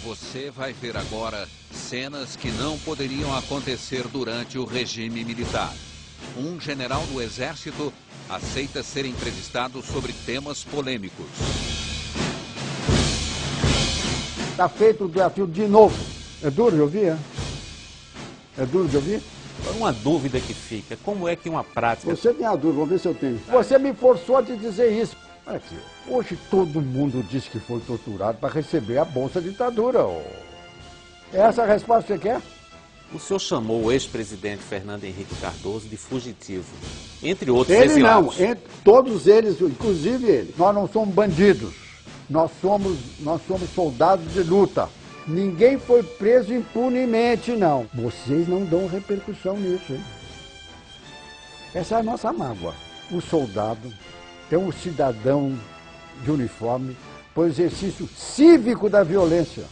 Você vai ver agora cenas que não poderiam acontecer durante o regime militar. Um general do Exército aceita ser entrevistado sobre temas polêmicos. Está feito o desafio de novo. É duro de ouvir, é? É duro de ouvir? Uma dúvida que fica, como é que uma prática... Você tem a dúvida, vamos ver se eu tenho. Você me forçou a te dizer isso. Aqui, hoje todo mundo diz que foi torturado para receber a Bolsa Ditadura. É essa a resposta que você quer? O senhor chamou o ex-presidente Fernando Henrique Cardoso de fugitivo, entre outros Ele exilados. não, todos eles, inclusive ele. Nós não somos bandidos, nós somos soldados de luta. Ninguém foi preso impunemente, não. Vocês não dão repercussão nisso, hein? Essa é a nossa mágoa. O soldado é um cidadão de uniforme para o exercício cívico da violência.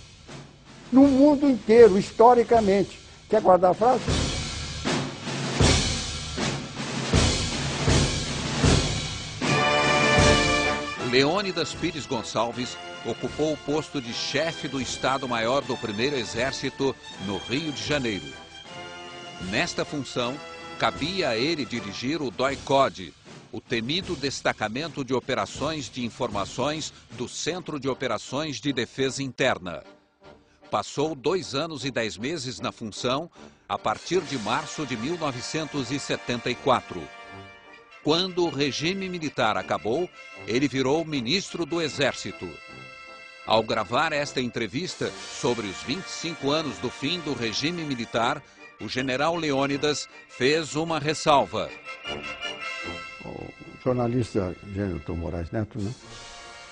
No mundo inteiro, historicamente. Quer guardar a frase? Leônidas Pires Gonçalves ocupou o posto de chefe do Estado-Maior do Primeiro Exército no Rio de Janeiro. Nesta função, cabia a ele dirigir o DOI-CODE, o temido Destacamento de Operações de Informações do Centro de Operações de Defesa Interna. Passou 2 anos e 10 meses na função a partir de março de 1974. Quando o regime militar acabou, ele virou ministro do Exército. Ao gravar esta entrevista sobre os 25 anos do fim do regime militar, o general Leônidas fez uma ressalva. O jornalista Gênito Moraes Neto, né?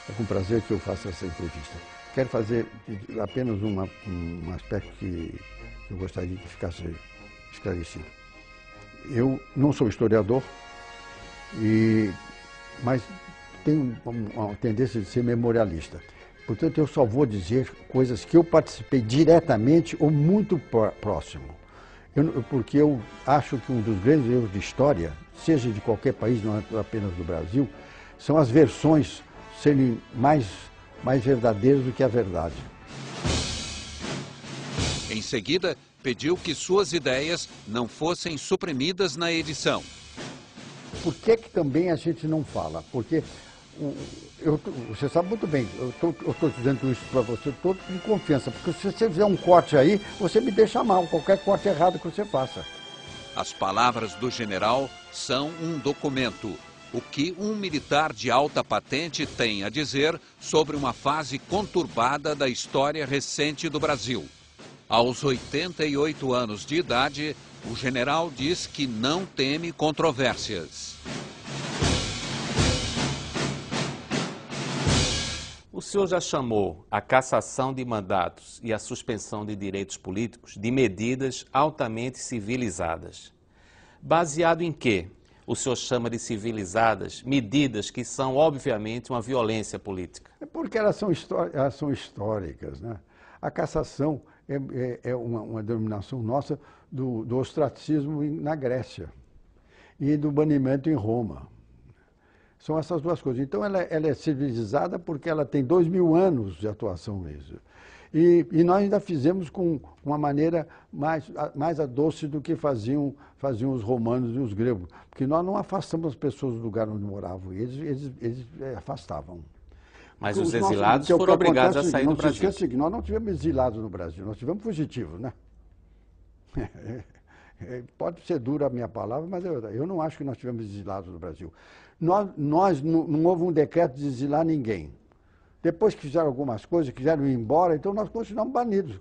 É com prazer que eu faço essa entrevista. Quero fazer apenas um aspecto que eu gostaria que ficasse esclarecido. Eu não sou historiador, mas tenho uma tendência de ser memorialista. Portanto, eu só vou dizer coisas que eu participei diretamente ou muito próximo. Porque eu acho que um dos grandes erros de história, seja de qualquer país, não apenas do Brasil, são as versões serem mais verdadeiras do que a verdade. Em seguida, pediu que suas ideias não fossem suprimidas na edição. Por que também a gente não fala? Porque você sabe muito bem, eu estou dizendo isso para você todo com confiança, porque se você fizer um corte aí, você me deixa mal, qualquer corte errado que você faça. As palavras do general são um documento. O que um militar de alta patente tem a dizer sobre uma fase conturbada da história recente do Brasil. Aos 88 anos de idade, o general diz que não teme controvérsias. O senhor já chamou a cassação de mandatos e a suspensão de direitos políticos de medidas altamente civilizadas. Baseado em quê? O senhor chama de civilizadas medidas que são, obviamente, uma violência política. É porque elas são históricas, né? A cassação é uma denominação nossa do ostracismo na Grécia e do banimento em Roma. São essas duas coisas. Então, ela é civilizada porque ela tem 2000 anos de atuação mesmo. E nós ainda fizemos com uma maneira mais doce do que faziam os romanos e os gregos. Porque nós não afastamos as pessoas do lugar onde moravam, eles afastavam. Mas os exilados foram obrigados a sair do Brasil. Não se esqueça que nós não tivemos exilados no Brasil, nós tivemos fugitivos, né? Pode ser dura a minha palavra, mas eu não acho que nós tivemos exilados no Brasil. Não houve um decreto de exilar ninguém. Depois que fizeram algumas coisas, quiseram ir embora, então nós continuamos banidos.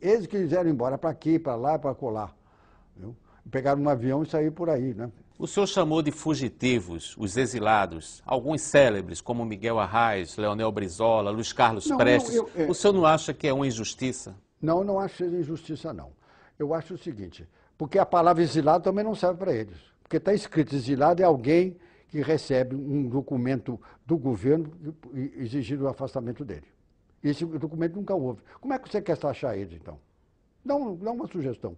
Eles quiseram ir embora para aqui, para lá, para colar. Viu? Pegaram um avião e saíram por aí, né? O senhor chamou de fugitivos os exilados, alguns célebres, como Miguel Arraes, Leonel Brizola, Luiz Carlos Prestes. O senhor não acha que é uma injustiça? Não, não acho que seja injustiça, não. Eu acho o seguinte, porque a palavra exilado também não serve para eles. Porque está escrito exilado é alguém que recebe um documento do governo exigindo o afastamento dele. Esse documento nunca houve. Como é que você quer taxar eles, então? Dá uma sugestão.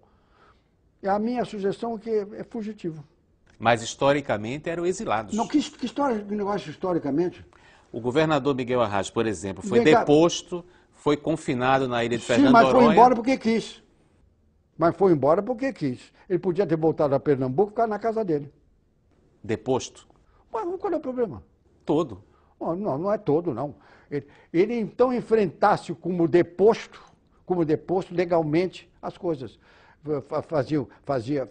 A minha sugestão é que é fugitivo. Mas historicamente eram exilados. Não, que história, que negócio historicamente? O governador Miguel Arraes, por exemplo, foi Vem cá. deposto, foi confinado na ilha de Sim, Fernando mas Noronha. foi embora porque quis. Mas foi embora porque quis. Ele podia ter voltado a Pernambuco e ficar na casa dele. Deposto? Mas qual é o problema? Todo. Oh, não, não é todo, não. Ele então enfrentasse como deposto legalmente as coisas. Fazia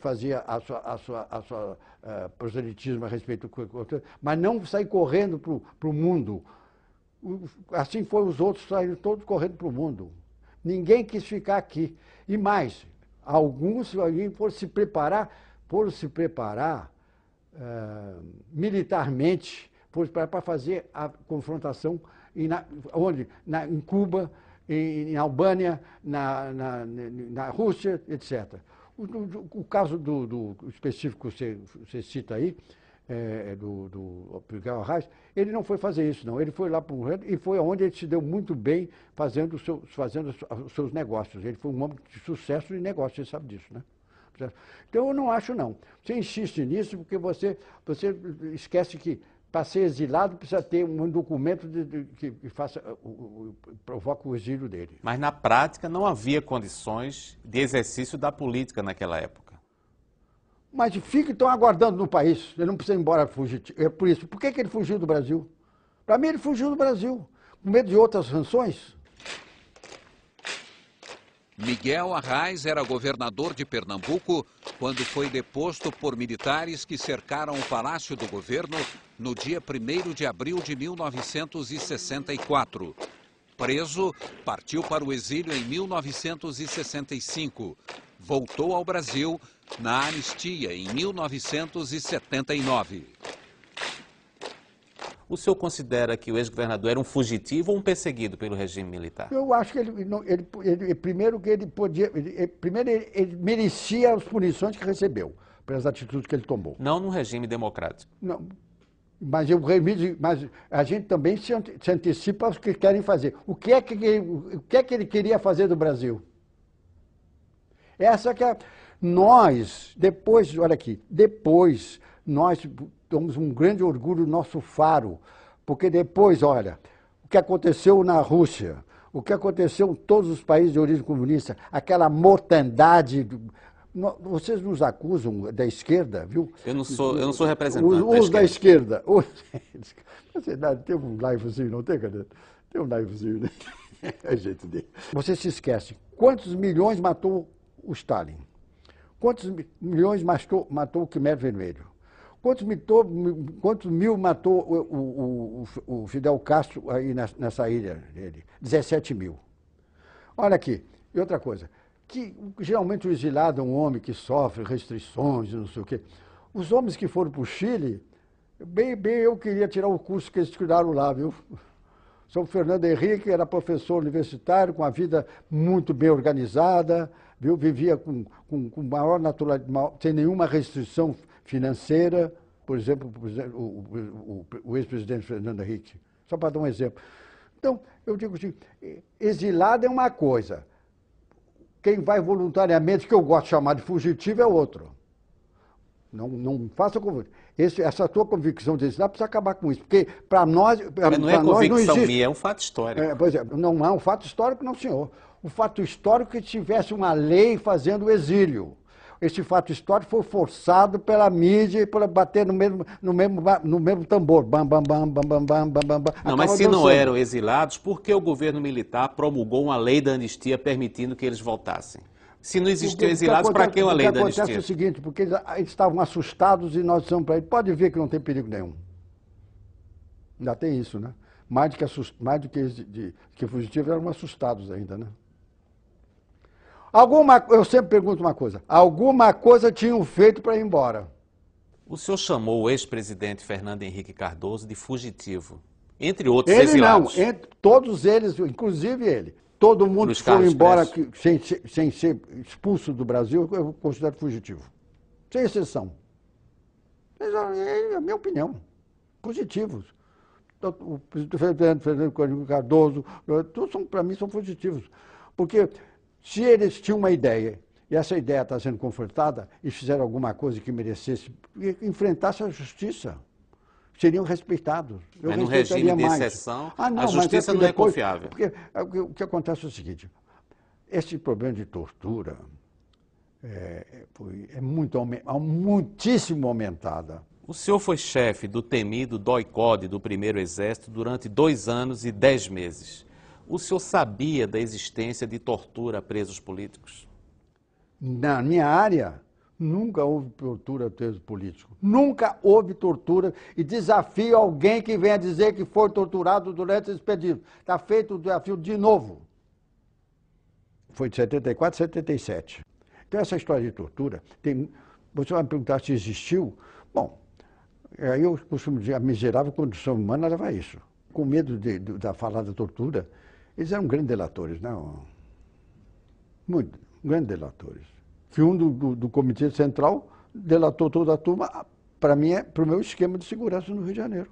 a sua proselitismo a respeito, mas não sair correndo para o mundo. Assim foi os outros, saíram todos correndo para o mundo. Ninguém quis ficar aqui. E mais, alguns foram se preparar militarmente para fazer a confrontação em Cuba, em Albânia, na Rússia, etc. O caso do específico que você cita aí, do Miguel Arraes, ele não foi fazer isso, não. Ele foi lá para o Rio e foi onde ele se deu muito bem fazendo os seus negócios. Ele foi um homem de sucesso em negócios, você sabe disso, né? Então, eu não acho, não. Você insiste nisso porque você esquece que, para ser exilado, precisa ter um documento que provoque o exílio dele. Mas, na prática, não havia condições de exercício da política naquela época. Mas fica, então, aguardando no país. Ele não precisa ir embora fugitivo. É por isso. Por que ele fugiu do Brasil? Para mim, ele fugiu do Brasil. Com medo de outras sanções. Miguel Arraes era governador de Pernambuco quando foi deposto por militares que cercaram o Palácio do Governo no dia 1º de abril de 1964. Preso, partiu para o exílio em 1965. Voltou ao Brasil na anistia em 1979. O senhor considera que o ex-governador era um fugitivo ou um perseguido pelo regime militar? Eu acho que primeiro que ele merecia as punições que recebeu, pelas atitudes que ele tomou. Não num regime democrático. Não, mas a gente também se antecipa aos que querem fazer. O que é que ele queria fazer do Brasil? Essa que é... Nós, depois, olha aqui, depois nós temos um grande orgulho do nosso faro, porque depois, olha, o que aconteceu na Rússia, o que aconteceu em todos os países de origem comunista, aquela mortandade... Vocês nos acusam da esquerda, viu? Eu não sou representante os da esquerda. Tem um livezinho, não tem, cadê? Tem um livezinho, né? É jeito dele. Você se esquece. Quantos milhões matou o Stalin? Quantos milhões matou o Khmer Vermelho? Quantos mil matou o Fidel Castro aí nessa ilha dele? 17 mil. Olha aqui, e outra coisa, que geralmente o exilado é um homem que sofre restrições, não sei o quê. Os homens que foram para o Chile, bem, eu queria tirar o curso que eles tiraram lá, viu? São Fernando Henrique era professor universitário, com a vida muito bem organizada, viu? Vivia com maior naturalidade, sem nenhuma restrição financeira, por exemplo, o ex-presidente Fernando Henrique, só para dar um exemplo. Então, eu digo assim, exilado é uma coisa, quem vai voluntariamente, que eu gosto de chamar de fugitivo, é outro. Não faça convite. Essa tua convicção de exilado precisa acabar com isso, porque para nós... Mas não é convicção minha, é um fato histórico. Pois é, não é um fato histórico, não, senhor. O fato histórico é que tivesse uma lei fazendo o exílio. Esse fato histórico foi forçado pela mídia para bater no mesmo tambor. Bam, bam, bam, bam, bam, bam, bam, bam. Não, mas se não eram exilados, por que o gogoverno militar promulgou uma lei da anistia permitindo que eles voltassem? Se não existiam exilados, para que uma lei da anistia? Acontece o seguinte, porque eles estavam assustados e nós dissemos para eles, pode ver que não tem perigo nenhum. Ainda tem isso, né? Mais do que fugitivos, eram assustados ainda, né? Eu sempre pergunto uma coisa, alguma coisa tinham feito para ir embora? O senhor chamou o ex-presidente Fernando Henrique Cardoso de fugitivo, entre outros exilados. Ele não, todos eles, inclusive ele. Todo mundo que foi embora sem ser expulso do Brasil, eu considero fugitivo. Sem exceção. É a minha opinião. Fugitivos. O presidente Fernando Cardoso, todos para mim são fugitivos. Porque se eles tinham uma ideia e essa ideia está sendo confortada e fizeram alguma coisa que merecesse, enfrentasse a justiça, seriam respeitados. Mas no regime de exceção, a justiça não é confiável. Porque o que acontece é o seguinte, esse problema de tortura é muitíssimo aumentada. O senhor foi chefe do temido DOI-CODE do Primeiro Exército durante 2 anos e 10 meses. O senhor sabia da existência de tortura a presos políticos? Na minha área, nunca houve tortura a preso político. Nunca houve tortura e desafio alguém que venha dizer que foi torturado durante esse período. Está feito o desafio de novo. Foi de 74 a 77. Então, essa história de tortura, você vai me perguntar se existiu. Bom, aí eu costumo dizer, a miserável condição humana leva a isso. Com medo da falar da tortura, eles eram grandes delatores, não? Muito, grandes delatores. Que um do Comitê Central delatou toda a turma, para mim, para o meu esquema de segurança no Rio de Janeiro.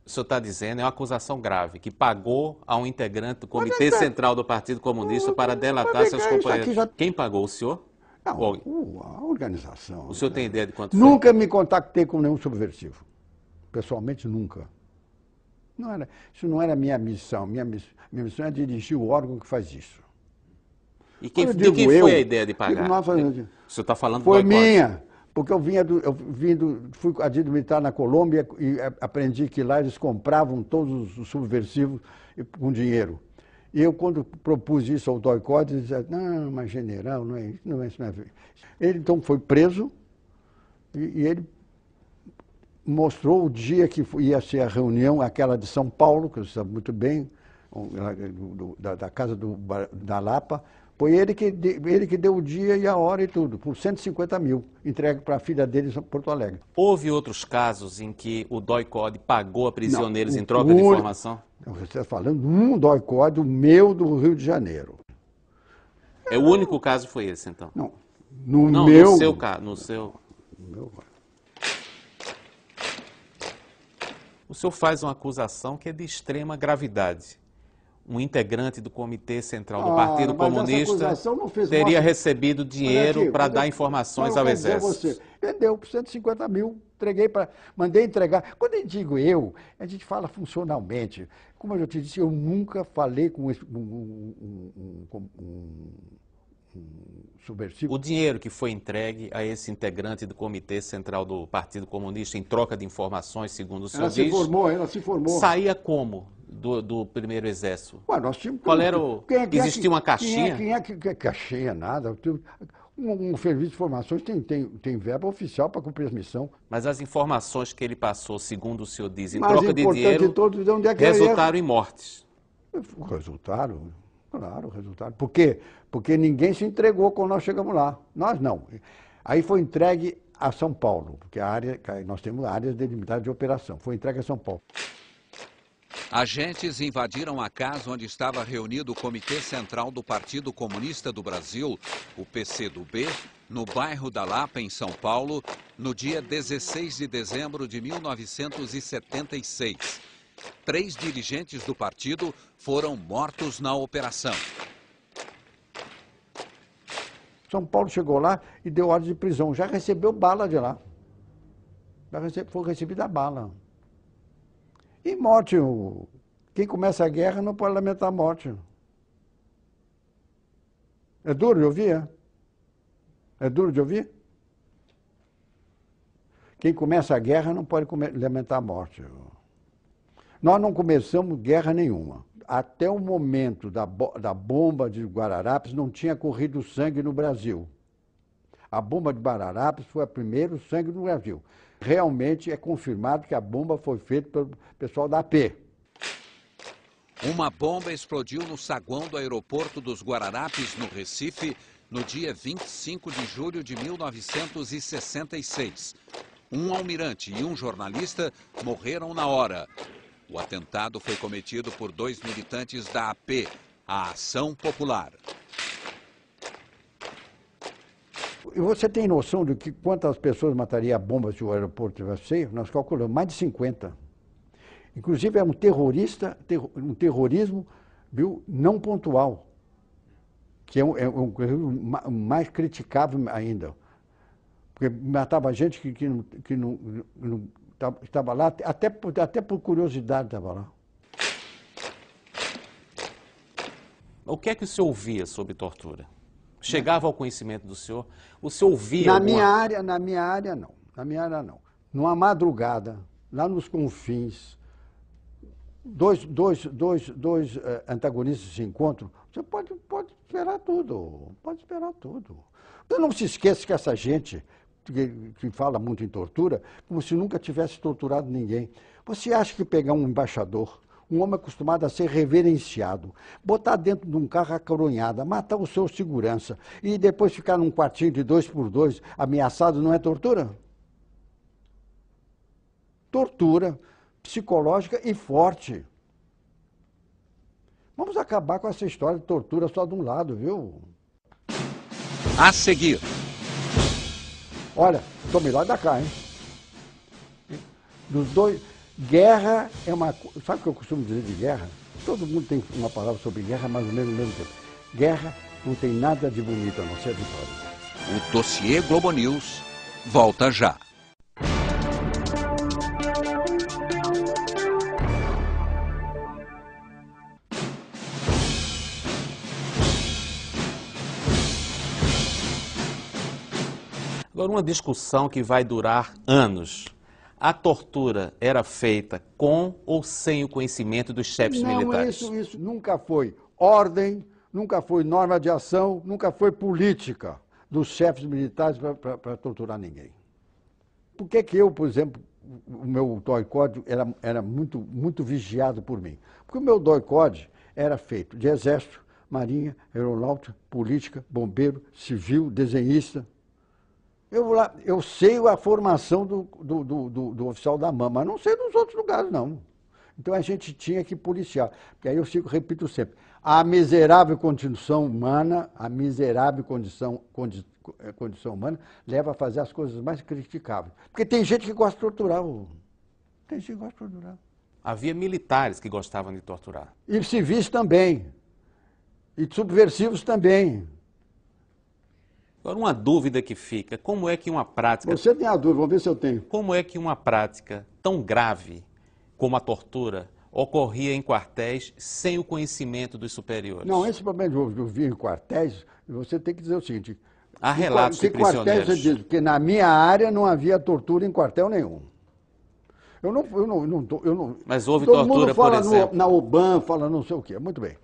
O senhor está dizendo, é uma acusação grave, que pagou a um integrante do Comitê Central do Partido Comunista para delatar seus companheiros. Quem pagou, o senhor? Não, a organização. O senhor tem ideia de quanto foi? Nunca me contactei com nenhum subversivo. Pessoalmente, nunca. Isso não era minha missão. Minha missão é dirigir o órgão que faz isso. E de quem foi a ideia de pagar? O senhor está falando do Foi minha, porque fui adido militar na Colômbia e aprendi que lá eles compravam todos os subversivos com dinheiro. E eu, quando propus isso ao DOI-CODE, ele dizia, não, mas general, não é isso, não é isso. Ele, então, foi preso e ele mostrou o dia que ia ser a reunião, aquela de São Paulo, que você sabe muito bem, da casa da Lapa. Foi ele que deu o dia e a hora e tudo, por 150 mil, entregue para a filha dele em Porto Alegre. Houve outros casos em que o DOI-CODE pagou a prisioneiros em troca de informação? Você está falando de um DOI-CODE, o meu do Rio de Janeiro. O único caso foi esse, então? Não. No seu caso. No seu... O senhor faz uma acusação que é de extrema gravidade. Um integrante do Comitê Central do Partido Comunista teria recebido dinheiro para dar informações ao Exército. Ele deu por 150 mil, mandei entregar. Quando eu digo a gente fala funcionalmente. Como eu te disse, eu nunca falei com um subversivo. O dinheiro que foi entregue a esse integrante do Comitê Central do Partido Comunista em troca de informações, segundo o senhor diz... Ela se formou. Saía como do Primeiro Exército? Ué, nós tínhamos... Qual era o... Existia uma caixinha? Caixinha, nada. Um serviço de informações tem verba oficial para cumprir a missão. Mas as informações que ele passou, segundo o senhor diz, em troca de dinheiro, resultaram em mortes. Resultaram? Claro, resultaram. Por quê? Porque ninguém se entregou quando nós chegamos lá. Nós não. Aí foi entregue a São Paulo, porque nós temos áreas delimitadas de operação. Foi entregue a São Paulo. Agentes invadiram a casa onde estava reunido o Comitê Central do Partido Comunista do Brasil, o PCdoB, no bairro da Lapa, em São Paulo, no dia 16 de dezembro de 1976. 3 dirigentes do partido foram mortos na operação. São Paulo chegou lá e deu ordem de prisão. Já recebeu bala de lá. Foi recebida a bala. E morte, quem começa a guerra não pode lamentar a morte. É duro de ouvir, é duro de ouvir? Quem começa a guerra não pode lamentar a morte. Nós não começamos guerra nenhuma. Até o momento da bomba de Guararapes não tinha corrido sangue no Brasil. A bomba de Guararapes foi o primeiro sangue no Brasil. Realmente é confirmado que a bomba foi feita pelo pessoal da AP. Uma bomba explodiu no saguão do aeroporto dos Guararapes, no Recife, no dia 25 de julho de 1966. Um almirante e um jornalista morreram na hora. O atentado foi cometido por 2 militantes da AP, a Ação Popular. E você tem noção de que quantas pessoas mataria a bomba se o aeroporto tivesse cheio? Nós calculamos mais de 50. Inclusive é um terrorismo, viu, não pontual. que é um mais criticável ainda. Porque matava gente que não estava lá, até por curiosidade estava lá. O que é que o senhor ouvia sobre tortura? Chegava ao conhecimento do senhor? O senhor ouvia Na minha área não. Na minha área não. Numa madrugada, lá nos confins, dois antagonistas se encontram, você pode esperar tudo. Pode esperar tudo. Você não se esqueça que essa gente que fala muito em tortura, como se nunca tivesse torturado ninguém. Você acha que pegar um embaixador, um homem acostumado a ser reverenciado, botar dentro de um carro acaronhada, matar o seu segurança e depois ficar num quartinho de 2x2 ameaçado, não é tortura? Tortura psicológica e forte. Vamos acabar com essa história de tortura só de um lado, viu? A seguir. Olha, tome lá da cá, hein? Dos dois, guerra é uma... Sabe o que eu costumo dizer de guerra? Todo mundo tem uma palavra sobre guerra, mais ou menos no mesmo tempo. Guerra não tem nada de bonito a não ser a vitória. O dossiê Globo News volta já. Agora, uma discussão que vai durar anos. A tortura era feita com ou sem o conhecimento dos chefes militares? Não, isso nunca foi ordem, nunca foi norma de ação, nunca foi política dos chefes militares para torturar ninguém. Por que eu, por exemplo, o meu DOI-CODE era muito vigiado por mim? Porque o meu DOI-CODE era feito de exército, marinha, aeronáutica, política, bombeiro, civil, desenhista. Eu sei a formação do oficial da AMAN, mas não sei dos outros lugares, não. Então a gente tinha que policiar. Porque aí eu repito sempre, a miserável condição humana, condição humana leva a fazer as coisas mais criticáveis. Porque tem gente que gosta de torturar. Tem gente que gosta de torturar. Havia militares que gostavam de torturar. E civis também. E subversivos também. Agora, uma dúvida que fica, como é que uma prática... Você tem a dúvida, vamos ver se eu tenho. Como é que uma prática tão grave como a tortura ocorria em quartéis sem o conhecimento dos superiores? Não, esse problema de ouvir em quartéis, você tem que dizer o seguinte... Há relatos de prisioneiros. Quartéis, eu digo, porque na minha área não havia tortura em quartel nenhum. Eu não. Mas houve todo tortura, mundo fala por exemplo? na OBAN, fala não sei o quê. Muito bem.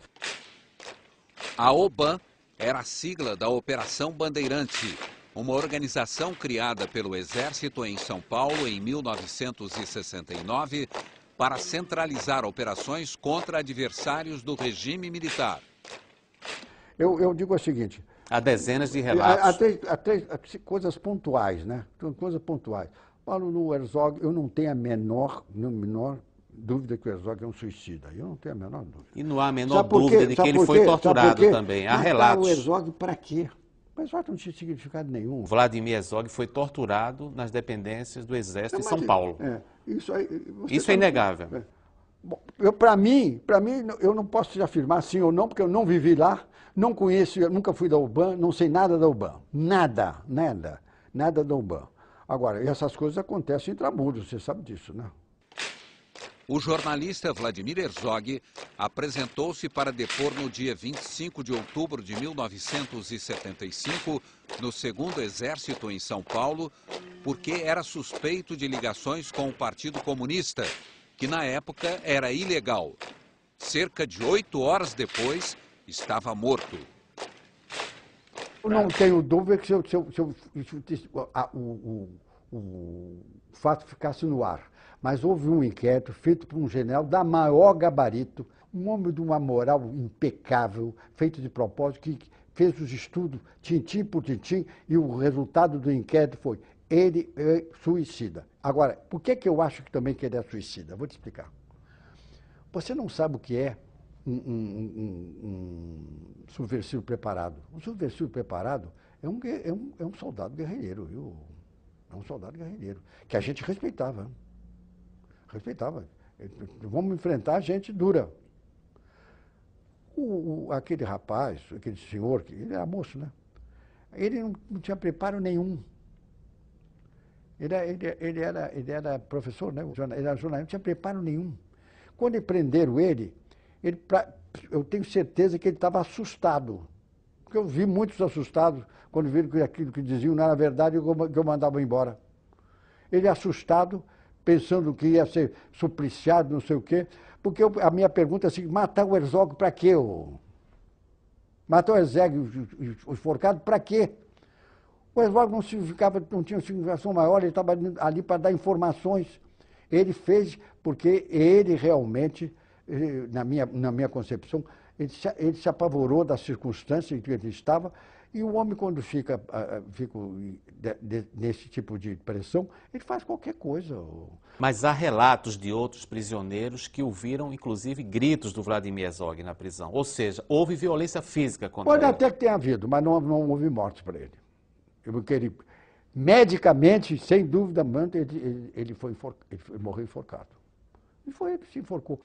A OBAN era a sigla da Operação Bandeirante, uma organização criada pelo Exército em São Paulo em 1969 para centralizar operações contra adversários do regime militar. Eu digo o seguinte... Há dezenas de relatos. Até coisas pontuais, né? Coisas pontuais. Paulo, no Herzog, eu não tenho a menor dúvida que o Herzog é um suicida. Eu não tenho a menor dúvida. E não há a menor dúvida de que ele foi torturado também. Há relatos. O Herzog para quê? O Herzog não tinha significado nenhum. Vladimir Herzog foi torturado nas dependências do Exército em São Paulo. Isso é inegável. Para mim, eu não posso te afirmar sim ou não, porque eu não vivi lá, não conheço, eu nunca fui da UBAN, não sei nada da UBAN. Nada da UBAN. Agora, essas coisas acontecem em Tramuros, você sabe disso, né? O jornalista Vladimir Herzog apresentou-se para depor no dia 25 de outubro de 1975 no 2º Exército em São Paulo, porque era suspeito de ligações com o Partido Comunista, que na época era ilegal. Cerca de 8 horas depois, estava morto. Eu não tenho dúvida que o fato ficasse no ar. Mas houve um inquérito feito por um general da maior gabarito, um homem de uma moral impecável, feito de propósito, que fez os estudos tintim por tintim, e o resultado do inquérito foi: ele é suicida. Agora, por que eu acho também que ele é suicida? Vou te explicar. Você não sabe o que é um subversivo preparado. Um subversivo preparado é um soldado guerrilheiro, viu? É um soldado guerrilheiro, que a gente respeitava. Vamos enfrentar gente dura. Aquele rapaz, aquele senhor, ele era moço, né? Ele não tinha preparo nenhum. Ele era professor, né? Ele era jornalista, não tinha preparo nenhum. Quando prenderam ele, eu tenho certeza que ele estava assustado. Porque eu vi muitos assustados quando viram que aquilo que diziam não era verdade e que eu mandava embora. Ele assustado, pensando que ia ser supliciado, não sei o quê. Porque a minha pergunta é assim, matar o Herzog para quê? Matar o Herzog e os enforcados para quê? O Herzog não tinha significação maior, ele estava ali para dar informações. Ele fez porque ele realmente, na minha concepção, ele se apavorou da circunstância em que ele estava. E o homem, quando fica nesse tipo de pressão, ele faz qualquer coisa. Mas há relatos de outros prisioneiros que ouviram, inclusive, gritos do Vladimir Herzog na prisão. Ou seja, houve violência física contra ele. Pode até que tenha havido, mas não houve morte para ele. Porque ele, medicamente, sem dúvida, ele morreu enforcado. E foi ele que se enforcou.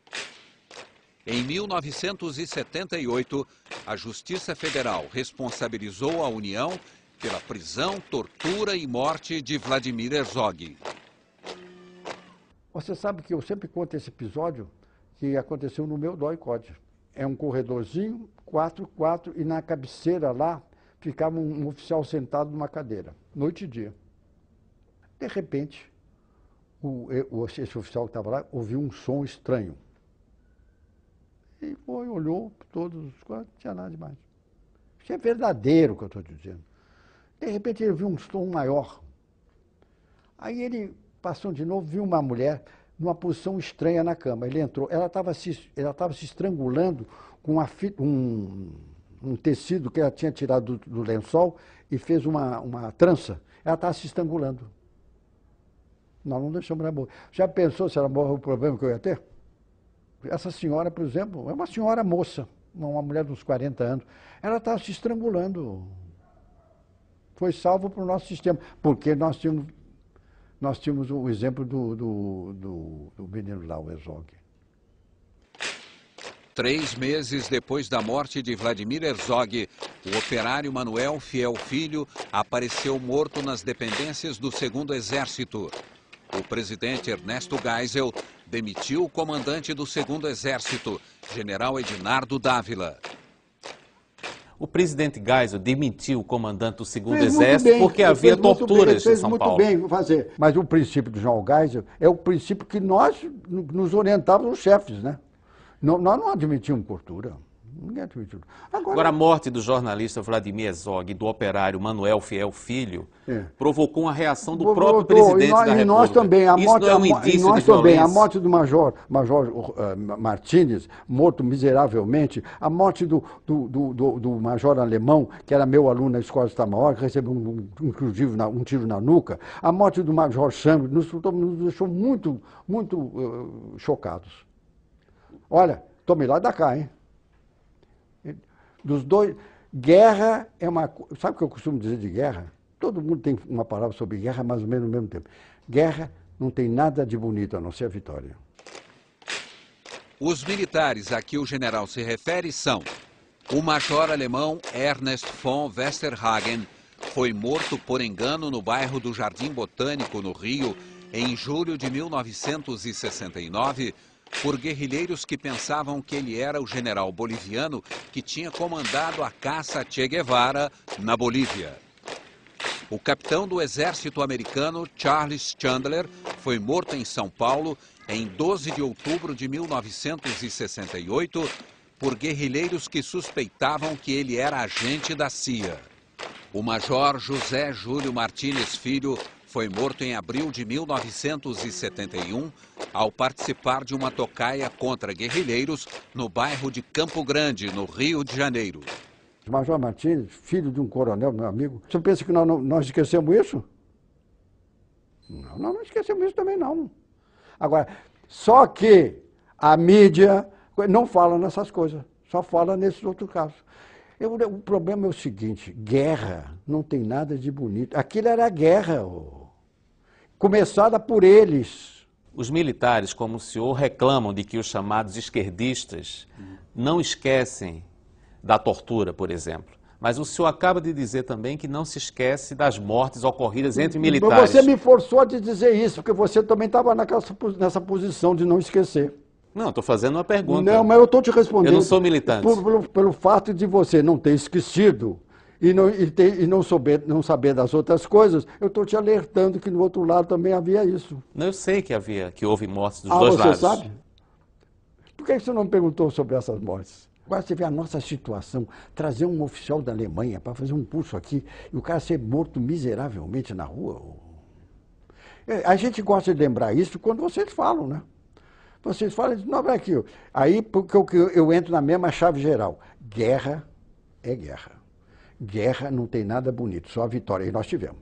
Em 1978, a Justiça Federal responsabilizou a União pela prisão, tortura e morte de Vladimir Herzog. Você sabe que eu sempre conto esse episódio que aconteceu no meu DOI-CODE. É um corredorzinho, 4x4, e na cabeceira lá ficava um oficial sentado numa cadeira, noite e dia. De repente, esse oficial que estava lá ouviu um som estranho. E foi, olhou todos os quatro, não tinha nada demais. Isso é verdadeiro o que eu estou dizendo. De repente ele viu um som maior. Aí ele, passou de novo, viu uma mulher numa posição estranha na cama. Ele entrou, ela estava se estrangulando com um tecido que ela tinha tirado do lençol e fez uma trança. Ela estava se estrangulando. Nós não deixamos ela morrer. Já pensou se ela morreu o problema que eu ia ter? Essa senhora, por exemplo, é uma senhora moça, uma mulher de uns 40 anos. Ela estava se estrangulando. Foi salvo para o nosso sistema, porque nós tínhamos o exemplo do menino lá, o Herzog. 3 meses depois da morte de Vladimir Herzog, o operário Manuel Fiel Filho apareceu morto nas dependências do 2º Exército. O presidente Ernesto Geisel demitiu o comandante do 2º Exército, general Edinardo Dávila. O presidente Geisel demitiu o comandante do 2º Exército porque havia torturas em São Paulo. Fez muito bem fazer. Mas o princípio do João Geisel é o princípio que nós nos orientávamos os chefes, né? Nós não admitimos tortura. Ninguém admitiu. Agora, a morte do jornalista Vladimir Herzog e do operário Manuel Fiel Filho provocou uma reação do próprio presidente da República. E nós também. Isso não é um indício de violência? A morte do Major Martínez, morto miseravelmente, a morte do Major Alemão, que era meu aluno na Escola de Itamar, que recebeu inclusive um tiro na nuca, a morte do Major Chambre nos deixou muito, muito chocados. Olha, tomei lá da cá, hein? Dos dois, guerra é uma coisa. Sabe o que eu costumo dizer de guerra? Todo mundo tem uma palavra sobre guerra, mais ou menos no mesmo tempo. Guerra não tem nada de bonito a não ser a vitória. Os militares a que o general se refere são: o major alemão Ernst von Westerhagen foi morto por engano no bairro do Jardim Botânico, no Rio, em julho de 1969, por guerrilheiros que pensavam que ele era o general boliviano que tinha comandado a caça a Che Guevara na Bolívia. O capitão do exército americano, Charles Chandler, foi morto em São Paulo em 12 de outubro de 1968 por guerrilheiros que suspeitavam que ele era agente da CIA. O major José Júlio Martínez Filho foi morto em abril de 1971 ao participar de uma tocaia contra guerrilheiros no bairro de Campo Grande, no Rio de Janeiro. O Major Martínez, filho de um coronel, meu amigo, você pensa que nós esquecemos isso? Não, nós não esquecemos isso também, não. Agora, só que a mídia não fala nessas coisas, só fala nesses outros casos. O problema é o seguinte, guerra não tem nada de bonito. Aquilo era guerra, começada por eles. Os militares, como o senhor, reclamam de que os chamados esquerdistas não esquecem da tortura, por exemplo. Mas o senhor acaba de dizer também que não se esquece das mortes ocorridas entre militares. Você me forçou a te dizer isso, porque você também estava nessa posição de não esquecer. Não, estou fazendo uma pergunta. Não, mas eu estou te respondendo. Eu não sou militante. Pelo fato de você não ter esquecido e não saber das outras coisas, eu estou te alertando que no outro lado também havia isso. Não, eu sei que houve mortes dos dois lados. Você sabe? Por que você não me perguntou sobre essas mortes? Agora você vê a nossa situação, trazer um oficial da Alemanha para fazer um curso aqui e o cara ser morto miseravelmente na rua. A gente gosta de lembrar isso quando vocês falam, né? Vocês falam, não, é aqui. Aí porque eu entro na mesma chave geral. Guerra é guerra. Guerra não tem nada bonito, só a vitória. E nós tivemos.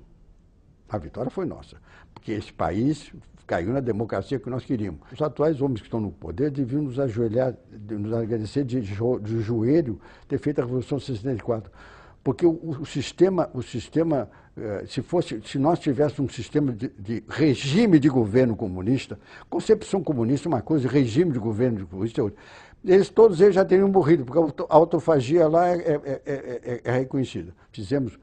A vitória foi nossa. Porque esse país caiu na democracia que nós queríamos. Os atuais homens que estão no poder deviam nos ajoelhar, nos agradecer de joelho ter feito a Revolução de 64. Porque o sistema, se nós tivéssemos um sistema de regime de governo comunista, concepção comunista é uma coisa, regime de governo comunista é outra. Todos eles já teriam morrido, porque a autofagia lá é reconhecida. Fizemos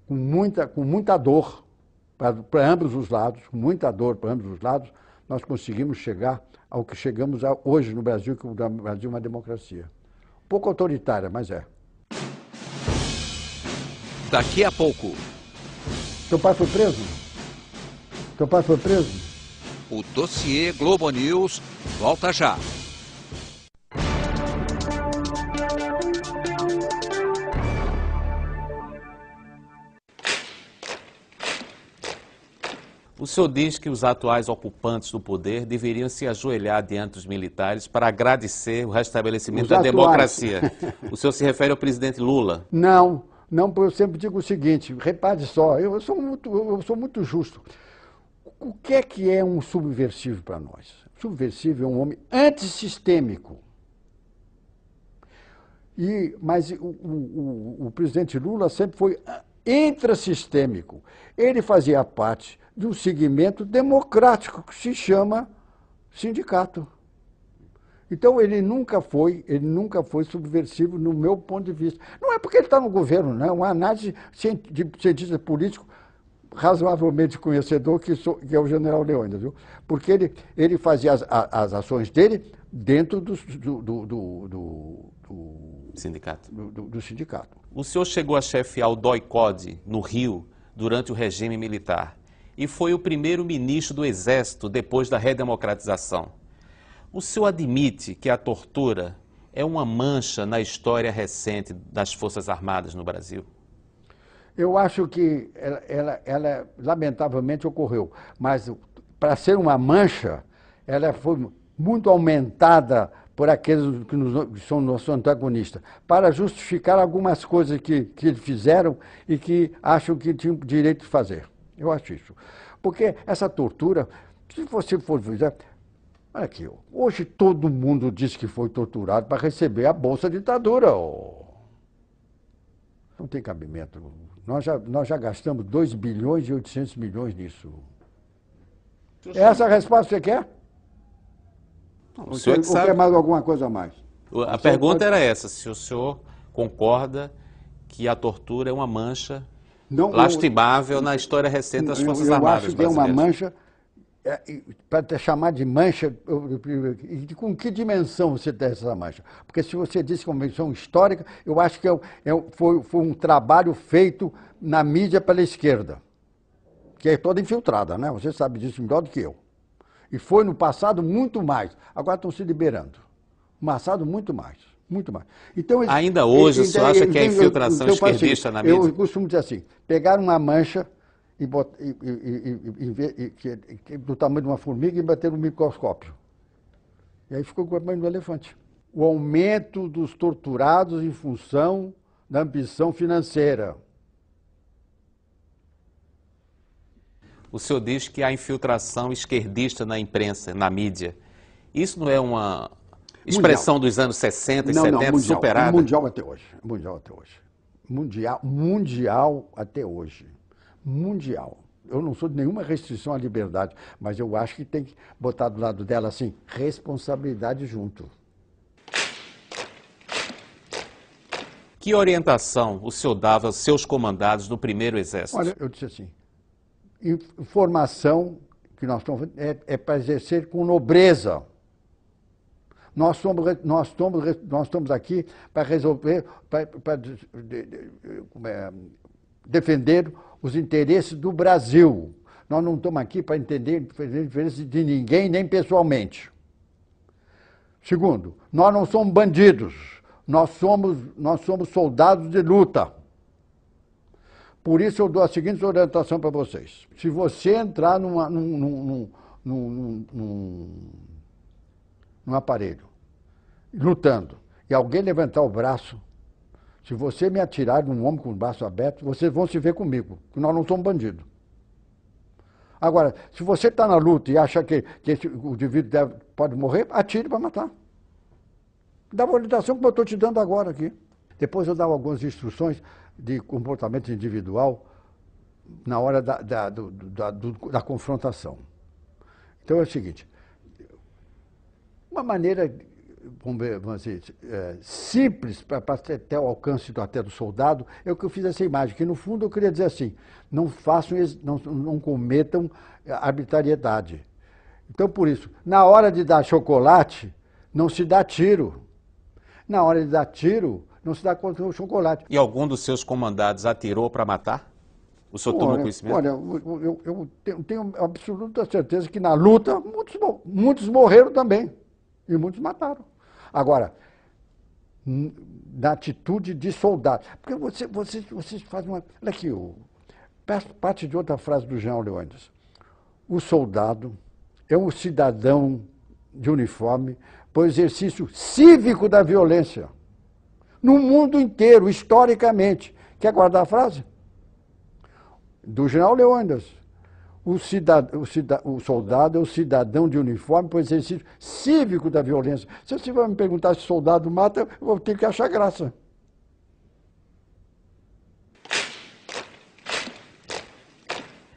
com muita dor para ambos os lados, com muita dor para ambos os lados, nós conseguimos chegar ao que chegamos hoje no Brasil, que o Brasil é uma democracia. Um pouco autoritária, mas é. Daqui a pouco. Teu pai foi preso? Teu pai foi preso? O dossiê Globo News volta já. O senhor diz que os atuais ocupantes do poder deveriam se ajoelhar diante dos militares para agradecer o restabelecimento da democracia. O senhor se refere ao presidente Lula? Não, eu sempre digo o seguinte, repare só, eu sou muito justo. O que é um subversivo para nós? Subversivo é um homem antissistêmico. Mas o presidente Lula sempre foi intrasistêmico. Ele fazia parte de um segmento democrático que se chama sindicato. Então ele nunca foi subversivo no meu ponto de vista. Não é porque ele está no governo, não é uma análise de cientista político razoavelmente conhecedor que é o general Leônidas, viu? Porque ele fazia as ações dele dentro do sindicato. Do sindicato. O senhor chegou a chefiar o DOI-CODE no Rio durante o regime militar e foi o primeiro ministro do Exército depois da redemocratização. O senhor admite que a tortura é uma mancha na história recente das Forças Armadas no Brasil? Eu acho que ela lamentavelmente ocorreu, mas para ser uma mancha, ela foi muito aumentada por aqueles que são nossos antagonistas, para justificar algumas coisas que eles fizeram e que acham que tinham direito de fazer. Eu acho isso. Porque essa tortura, se você for ver, olha aqui, hoje todo mundo diz que foi torturado para receber a Bolsa Ditadura. Não tem cabimento. Nós já gastamos 2 bilhões e 800 milhões nisso. Essa resposta você quer? O senhor que sabe. Ou quer mais alguma coisa a mais? A pergunta era essa, se o senhor concorda que a tortura é uma mancha lastimável na história recente das Forças Armadas brasileiras. Eu acho que é uma mancha, para chamar de mancha, com que dimensão você tem essa mancha? Porque se você diz que é uma dimensão histórica, eu acho que foi um trabalho feito na mídia pela esquerda, que é toda infiltrada, né? Você sabe disso melhor do que eu. E foi no passado muito mais. Agora estão se liberando. No passado, muito mais. Muito mais. Então, ainda hoje, o senhor acha que a infiltração esquerdista na mídia? Eu costumo dizer assim, pegar uma mancha do tamanho de uma formiga e bater no microscópio. E aí ficou com o tamanho do elefante. O aumento dos torturados em função da ambição financeira. O senhor diz que há infiltração esquerdista na imprensa, na mídia. Isso não é uma expressão dos anos 60 e 70 mundial, superada? Mundial até hoje. Mundial até hoje. Mundial até hoje. Mundial. Eu não sou de nenhuma restrição à liberdade, mas eu acho que tem que botar do lado dela, assim, responsabilidade junto. Que orientação o senhor dava aos seus comandados do primeiro exército? Olha, eu disse assim, informação que nós estamos é para exercer com nobreza. Nós estamos aqui para resolver, para defender os interesses do Brasil. Nós não estamos aqui para entender interesses de ninguém, nem pessoalmente. Segundo, nós não somos bandidos, nós somos soldados de luta. Por isso eu dou a seguinte orientação para vocês. Se você entrar num aparelho, lutando, e alguém levantar o braço, se você me atirar num homem com o braço aberto, vocês vão se ver comigo, que nós não somos bandidos. Agora, se você está na luta e acha que o indivíduo pode morrer, atire para matar. Dá uma orientação como eu estou te dando agora aqui. Depois eu dava algumas instruções de comportamento individual na hora da confrontação. Então é o seguinte, uma maneira, vamos dizer, simples para ter o alcance até do soldado, é o que eu fiz essa imagem, que no fundo eu queria dizer assim, não cometam arbitrariedade. Então por isso, na hora de dar chocolate, não se dá tiro. Na hora de dar tiro, não se dá contra o chocolate. E algum dos seus comandados atirou para matar? O senhor tomou conhecimento? Olha, eu tenho absoluta certeza que na luta muitos morreram também. E muitos mataram. Agora, na atitude de soldado. Porque você faz uma... Olha aqui, parte de outra frase do Jean Leônidas. O soldado é um cidadão de uniforme para o exercício cívico da violência. No mundo inteiro, historicamente. Quer guardar a frase? Do General Leônidas. O soldado é o cidadão de uniforme para o exercício cívico da violência. Se você vai me perguntar se o soldado mata, eu vou ter que achar graça.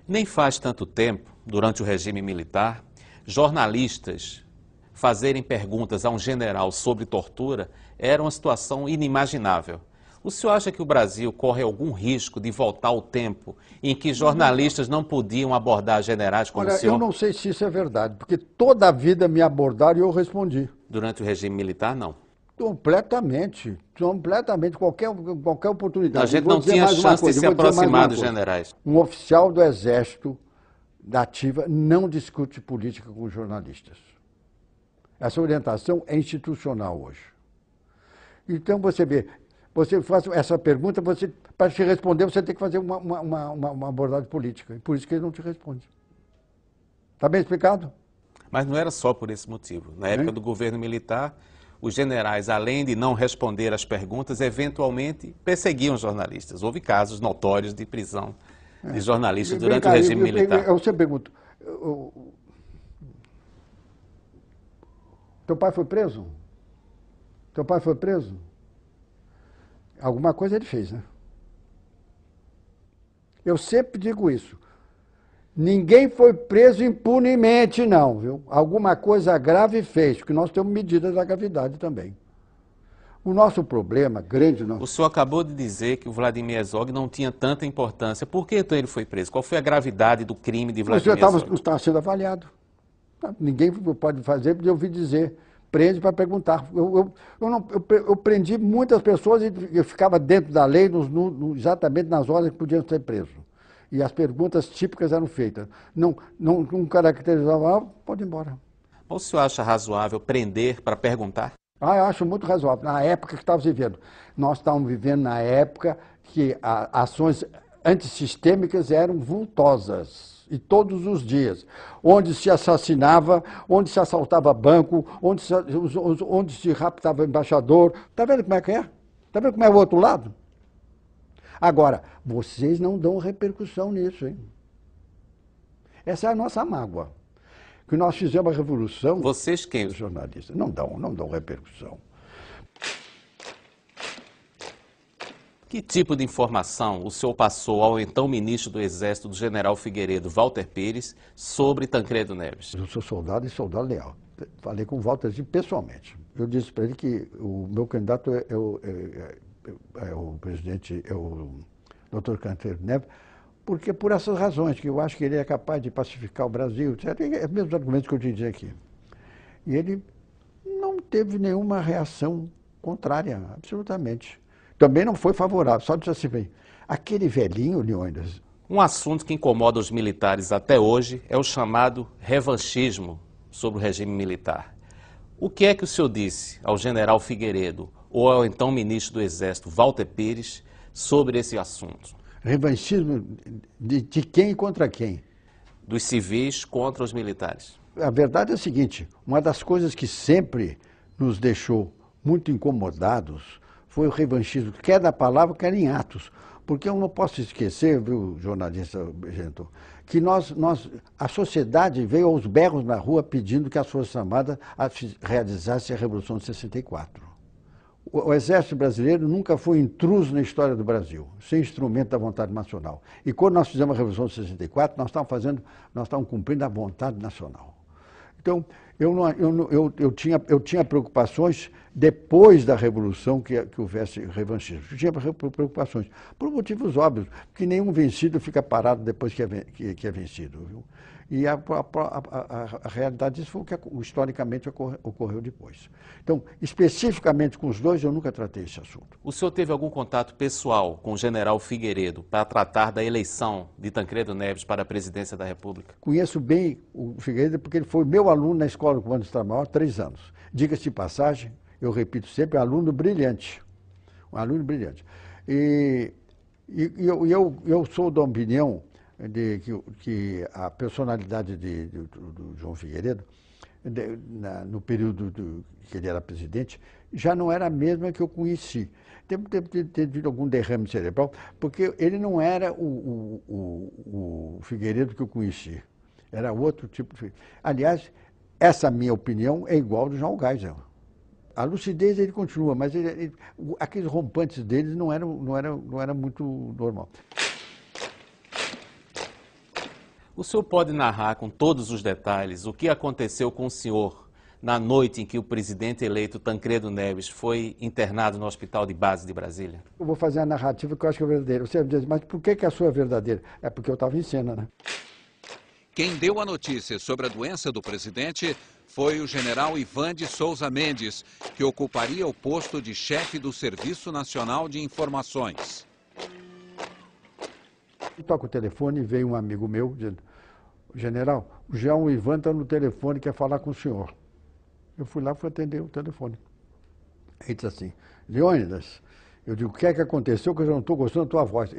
Nem faz tanto tempo, durante o regime militar, jornalistas fazerem perguntas a um general sobre tortura era uma situação inimaginável. O senhor acha que o Brasil corre algum risco de voltar ao tempo em que jornalistas não podiam abordar generais como o senhor? Eu não sei se isso é verdade, porque toda a vida me abordaram e eu respondi. Durante o regime militar, não? Completamente, qualquer oportunidade. A gente não tinha chance de se aproximar dos generais. Um oficial do Exército da Ativa não discute política com jornalistas. Essa orientação é institucional hoje. Então você vê, você faz essa pergunta, para te responder, você tem que fazer uma abordagem política. E por isso que ele não te responde. Está bem explicado? Mas não era só por esse motivo. Na época do governo militar, os generais, além de não responder às perguntas, eventualmente perseguiam os jornalistas. Houve casos notórios de prisão de jornalistas durante o regime militar. Eu sempre pergunto, teu pai foi preso? Teu pai foi preso? Alguma coisa ele fez, né? Eu sempre digo isso. Ninguém foi preso impunemente, não, viu? Alguma coisa grave fez, porque nós temos medidas da gravidade também. O nosso problema grande... O senhor acabou de dizer que o Vladimir Herzog não tinha tanta importância. Por que então ele foi preso? Qual foi a gravidade do crime de Vladimir Herzog? Estava sendo avaliado. Ninguém pode fazer, porque eu ouvi dizer... Prende para perguntar. Eu prendi muitas pessoas e eu ficava dentro da lei exatamente nas horas que podiam ser presos. E as perguntas típicas eram feitas. Não caracterizava, pode ir embora. O senhor acha razoável prender para perguntar? Eu acho muito razoável. Na época que estávamos vivendo. Nós estávamos vivendo na época que ações antissistêmicas eram vultosas. E todos os dias, onde se assassinava, onde se assaltava banco, onde se raptava embaixador. Está vendo como é que é? Está vendo como é o outro lado? Agora, vocês não dão repercussão nisso, hein? Essa é a nossa mágoa. Que nós fizemos a revolução... Vocês quem? Os jornalistas. Não dão repercussão. Que tipo de informação o senhor passou ao então ministro do Exército, do general Figueiredo, Walter Pires, sobre Tancredo Neves? Eu sou soldado e soldado leal. Falei com o Walter pessoalmente. Eu disse para ele que o meu candidato é o presidente, é o Dr. Tancredo Neves, porque por essas razões, que eu acho que ele é capaz de pacificar o Brasil, etc. É os mesmos argumentos que eu te disse aqui. E ele não teve nenhuma reação contrária, absolutamente. Também não foi favorável, só disse assim, bem, aquele velhinho, Leônidas. Um assunto que incomoda os militares até hoje é o chamado revanchismo sobre o regime militar. O que é que o senhor disse ao general Figueiredo ou ao então ministro do Exército, Walter Pires, sobre esse assunto? Revanchismo de quem contra quem? Dos civis contra os militares. A verdade é a seguinte, uma das coisas que sempre nos deixou muito incomodados foi o revanchismo, quer da palavra, quer em atos. Porque eu não posso esquecer, viu, jornalista Genton, que a sociedade veio aos berros na rua pedindo que as Forças Armadas realizassem a Revolução de 64. O Exército Brasileiro nunca foi intruso na história do Brasil, sem instrumento da vontade nacional. E quando nós fizemos a Revolução de 64, nós estávamos cumprindo a vontade nacional. Então, eu tinha preocupações depois da Revolução que houvesse revanchismo. Eu tinha preocupações, por motivos óbvios, porque nenhum vencido fica parado depois que é vencido. Viu? E a realidade disso foi o que historicamente ocorreu depois. Então, especificamente com os dois, eu nunca tratei esse assunto. O senhor teve algum contato pessoal com o general Figueiredo para tratar da eleição de Tancredo Neves para a presidência da República? Conheço bem o Figueiredo porque ele foi meu aluno na Escola do Comando do Estado-Maior há 3 anos. Diga-se de passagem, eu repito sempre, aluno brilhante. Um aluno brilhante. E eu sou da opinião de que a personalidade do João Figueiredo, no período que ele era presidente, já não era a mesma que eu conheci. Deve ter tido algum derrame cerebral, porque ele não era o Figueiredo que eu conheci. Era outro tipo de Figueiredo. Aliás, essa minha opinião é igual do João Geisel. A lucidez ele continua, mas aqueles rompantes deles não era muito normal. O senhor pode narrar com todos os detalhes o que aconteceu com o senhor na noite em que o presidente eleito Tancredo Neves foi internado no Hospital de Base de Brasília? Eu vou fazer a narrativa que eu acho que é verdadeira. Você diz, mas por que a sua é verdadeira? É porque eu estava em cena, né? Quem deu a notícia sobre a doença do presidente foi o general Ivan de Souza Mendes, que ocuparia o posto de chefe do Serviço Nacional de Informações. Toca o telefone e veio um amigo meu dizendo, general, o João Ivan está no telefone e quer falar com o senhor. Eu fui lá e fui atender o telefone. Ele disse assim, Leônidas, eu digo, o que é que aconteceu que eu já não estou gostando da tua voz?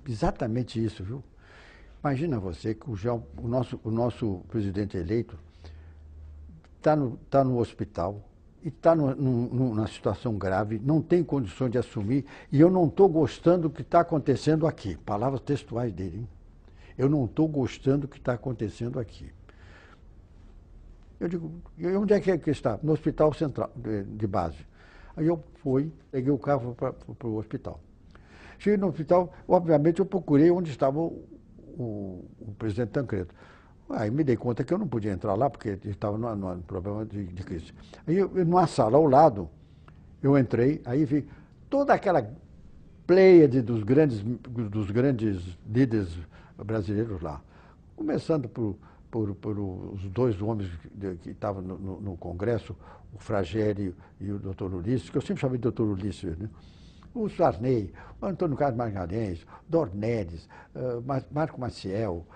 Exatamente isso, viu? Imagina você que o nosso presidente eleito está no hospital e está numa situação grave, não tem condições de assumir, e eu não estou gostando do que está acontecendo aqui. Palavras textuais dele, hein? Eu não estou gostando do que está acontecendo aqui. Eu digo, e onde é que está? No hospital central, de base. Aí eu fui, peguei o carro para o hospital. Cheguei no hospital, obviamente eu procurei onde estava o presidente Tancredo. Aí me dei conta que eu não podia entrar lá, porque ele estava no problema de crise. Aí, numa sala ao lado, eu entrei, aí vi toda aquela pleiade dos grandes líderes brasileiros lá. Começando por os 2 homens que estavam no Congresso, o Fragelli e o Dr. Ulisses, que eu sempre chamei de Dr. Ulisses, né? O Sarney, o Antônio Carlos Magalhães, Dornelles, Marco Maciel,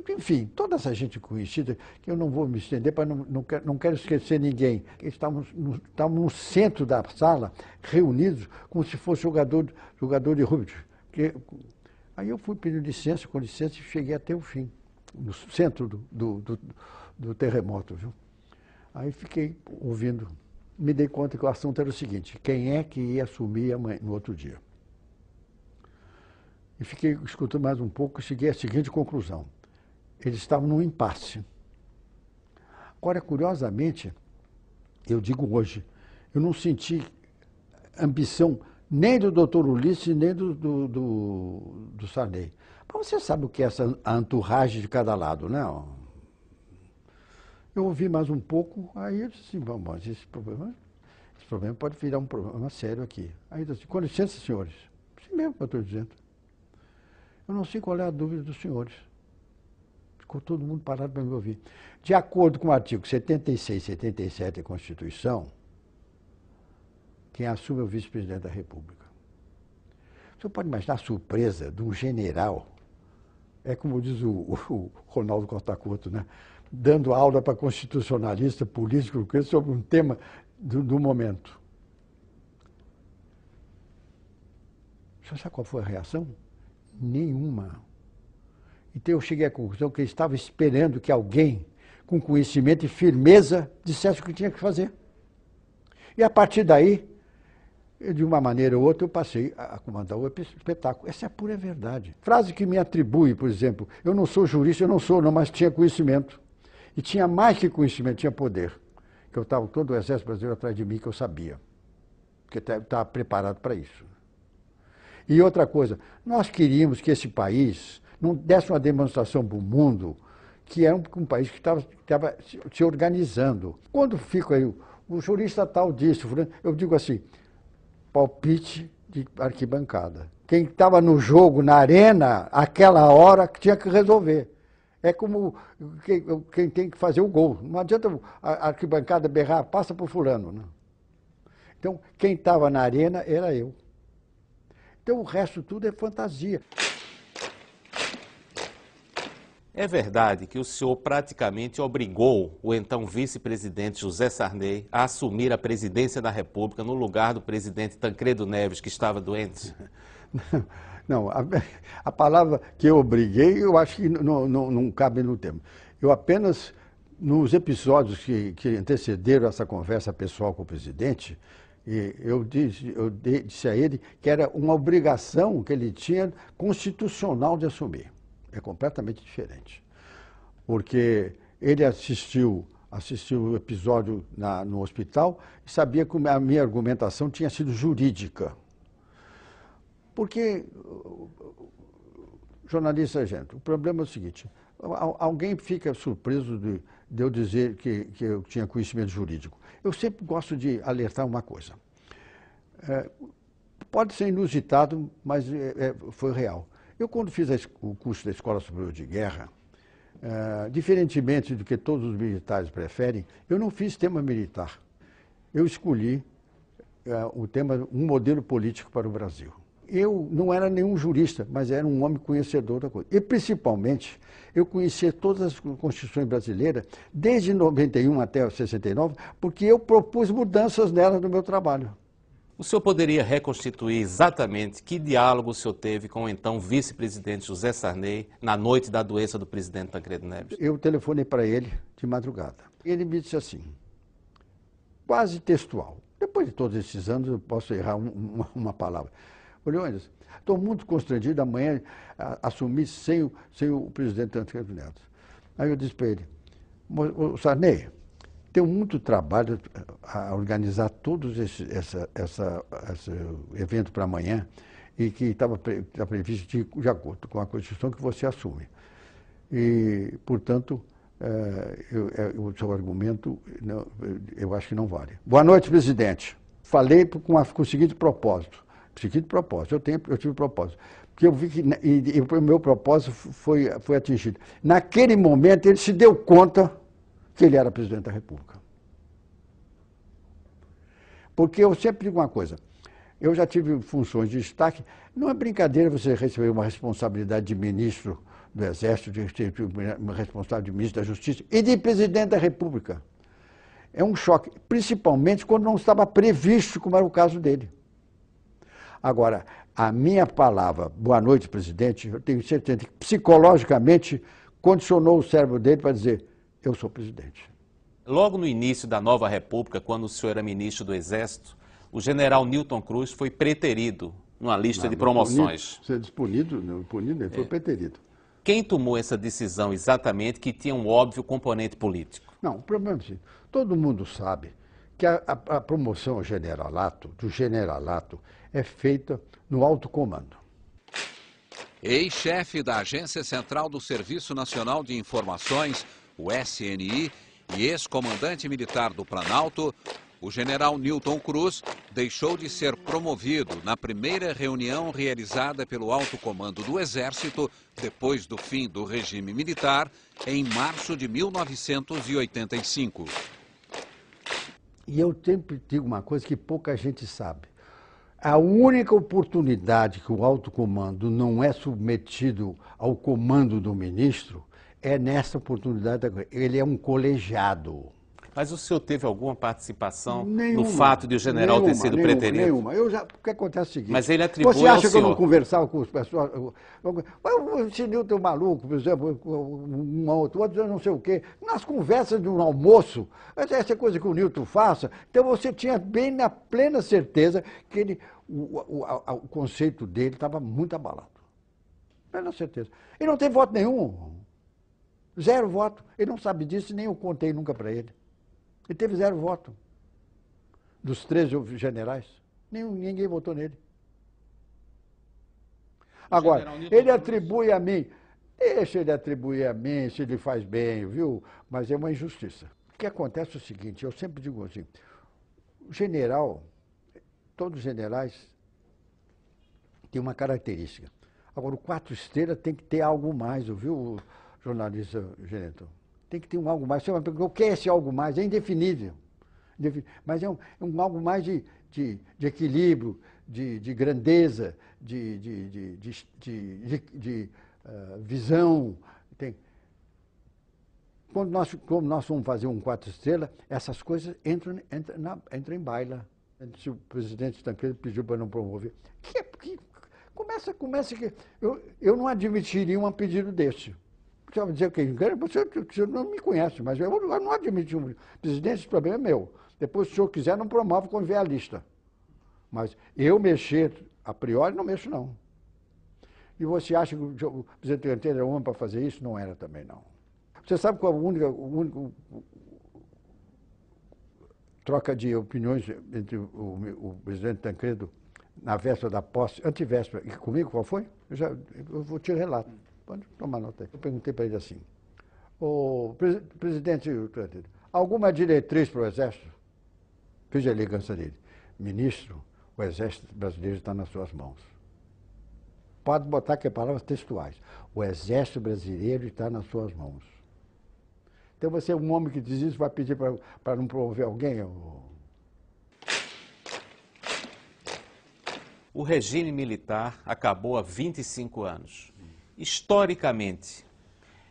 enfim, toda essa gente conhecida, que eu não vou me estender, para não quero esquecer ninguém. Estávamos no centro da sala, reunidos, como se fosse jogador de rugby. Aí eu fui pedir licença, com licença, e cheguei até o fim, no centro do terremoto, viu? Aí fiquei ouvindo. Me dei conta que o assunto era o seguinte, quem é que ia assumir no outro dia? E fiquei escutando mais um pouco e cheguei à seguinte conclusão. Eles estavam num impasse. Agora, curiosamente, eu digo hoje, eu não senti ambição nem do doutor Ulisses, nem do Sarney. Mas você sabe o que é essa entourage de cada lado, né? Eu ouvi mais um pouco, aí eu disse assim, vamos, esse problema pode virar um problema sério aqui. Aí eu disse, com licença, senhores. Isso mesmo que eu estou dizendo. Eu não sei qual é a dúvida dos senhores. Ficou todo mundo parado para me ouvir. De acordo com o artigo 76 e 77 da Constituição, quem assume é o vice-presidente da República. Você pode imaginar a surpresa de um general, é como diz o Ronaldo Costa Couto, né? Dando aula para constitucionalista, político, sobre um tema do momento. Você sabe qual foi a reação? Nenhuma. Então eu cheguei à conclusão que eu estava esperando que alguém, com conhecimento e firmeza, dissesse o que tinha que fazer. E a partir daí, de uma maneira ou outra, eu passei a comandar o espetáculo. Essa é a pura verdade. Frase que me atribui, por exemplo, eu não sou jurista, eu não sou, não, mas tinha conhecimento. E tinha mais que conhecimento, tinha poder. Que eu estava todo o exército brasileiro atrás de mim, que eu sabia. Porque eu estava preparado para isso. E outra coisa, nós queríamos que esse país não desse uma demonstração para o mundo que era um país que estava se organizando. Quando fica aí, o jurista tal disse, eu digo assim, palpite de arquibancada. Quem estava no jogo, na arena, aquela hora tinha que resolver. É como quem tem que fazer o gol. Não adianta a arquibancada berrar, passa para o fulano. Não. Então, quem estava na arena era eu. Então, o resto tudo é fantasia. É verdade que o senhor praticamente obrigou o então vice-presidente José Sarney a assumir a presidência da República no lugar do presidente Tancredo Neves, que estava doente? Não, a palavra que eu obriguei, eu acho que não cabe no tema. Eu apenas, nos episódios que antecederam essa conversa pessoal com o presidente, eu disse a ele que era uma obrigação que ele tinha constitucional de assumir. É completamente diferente. Porque ele assistiu o episódio no hospital e sabia que a minha argumentação tinha sido jurídica. Porque, jornalista, gente, o problema é o seguinte, alguém fica surpreso de eu dizer que eu tinha conhecimento jurídico. Eu sempre gosto de alertar uma coisa. Pode ser inusitado, mas foi real. Eu, quando fiz o curso da Escola Superior de Guerra, diferentemente do que todos os militares preferem, eu não fiz tema militar. Eu escolhi o tema, um modelo político para o Brasil. Eu não era nenhum jurista, mas era um homem conhecedor da coisa. E, principalmente, eu conhecia todas as constituições brasileiras, desde 91 até 69, porque eu propus mudanças nelas no meu trabalho. O senhor poderia reconstituir exatamente que diálogo o senhor teve com o então vice-presidente José Sarney na noite da doença do presidente Tancredo Neves? Eu telefonei para ele de madrugada. Ele me disse assim, quase textual. Depois de todos esses anos, eu posso errar uma palavra. Olhões, estou muito constrangido amanhã a assumir sem o presidente Tancredo Neves. Aí eu disse para ele, Sarney, tem muito trabalho a organizar todos esse evento para amanhã e que estava previsto de acordo com a Constituição que você assume. E, portanto, o seu argumento, eu acho que não vale. Boa noite, presidente. Falei com o seguinte propósito. Eu tive propósito. Porque eu vi que o meu propósito foi atingido. Naquele momento, ele se deu conta que ele era presidente da República. Porque eu sempre digo uma coisa, eu já tive funções de destaque, não é brincadeira você receber uma responsabilidade de ministro do Exército, uma responsabilidade de ministro da Justiça e de presidente da República. É um choque, principalmente quando não estava previsto, como era o caso dele. Agora, a minha palavra, boa noite, presidente, eu tenho certeza que psicologicamente condicionou o cérebro dele para dizer, eu sou presidente. Logo no início da nova República, quando o senhor era ministro do Exército, o general Newton Cruz foi preterido numa lista de promoções. Você disse punido, não, ele foi preterido. Quem tomou essa decisão exatamente que tinha um óbvio componente político? Não, o problema é assim, todo mundo sabe que a promoção ao generalato, do generalato, é feita no alto comando. Ex-chefe da Agência Central do Serviço Nacional de Informações, o SNI, e ex-comandante militar do Planalto, o general Newton Cruz deixou de ser promovido na primeira reunião realizada pelo alto comando do Exército depois do fim do regime militar, em março de 1985. E eu sempre digo uma coisa que pouca gente sabe. A única oportunidade que o alto comando não é submetido ao comando do ministro é nessa oportunidade. Ele é um colegiado. Mas o senhor teve alguma participação Nenhuma, no fato de o general ter sido preterido? Nenhuma. O que acontece é o seguinte... Mas ele atribui Você acha ao que eu não senhor? conversava com as pessoas? Esse Newton maluco, por exemplo, outro não sei o quê. Nas conversas de um almoço, essa coisa que o Newton faça, então você tinha bem na plena certeza que o conceito dele estava muito abalado. Plena certeza. Ele não tem voto nenhum. 0 voto. Ele não sabe disso e nem eu contei nunca para ele. Ele teve 0 voto. Dos 13 generais, ninguém votou nele. Agora, ele atribui a mim, deixa ele atribuir a mim, se ele faz bem, viu? Mas é uma injustiça. O que acontece é o seguinte, eu sempre digo assim, o general, todos os generais têm uma característica. Agora, o 4 estrelas tem que ter algo mais, viu, jornalista Geneton? Tem que ter algo mais. O que é esse algo mais? É indefinível. Mas é um algo mais de equilíbrio, de grandeza, de visão. Quando nós vamos fazer um 4 estrelas, essas coisas entram em baila. Se o presidente Tancredo pediu para não promover. Começa que... Eu não admitiria um pedido desse. Você vai dizer que você não me conhece, mas eu não admito um presidente, esse problema é meu. Depois, se o senhor quiser, não promove quando vier a lista. Mas eu mexer, a priori, não mexo, não. E você acha que o presidente Tancredo era homem para fazer isso? Não era também, não. Você sabe qual é o único troca de opiniões entre o presidente Tancredo na véspera da posse, antivéspera, e comigo, qual foi? Eu vou te relato. Pode tomar nota aí. Eu perguntei para ele assim, o presidente, alguma diretriz para o Exército? Fiz a elegância dele. Ministro, o Exército brasileiro está nas suas mãos. Pode botar que é palavras textuais. O Exército brasileiro está nas suas mãos. Então você é um homem que diz isso, vai pedir para não promover alguém? O regime militar acabou há 25 anos. Historicamente,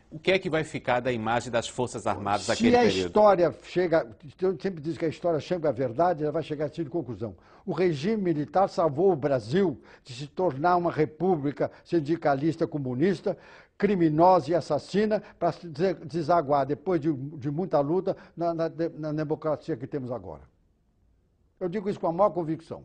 o que é que vai ficar da imagem das Forças Armadas naquele período? Se a história chega, eu sempre digo que a história chega à verdade, ela vai chegar a essa conclusão. O regime militar salvou o Brasil de se tornar uma república sindicalista comunista, criminosa e assassina, para se desaguar, depois de muita luta, na democracia que temos agora. Eu digo isso com a maior convicção.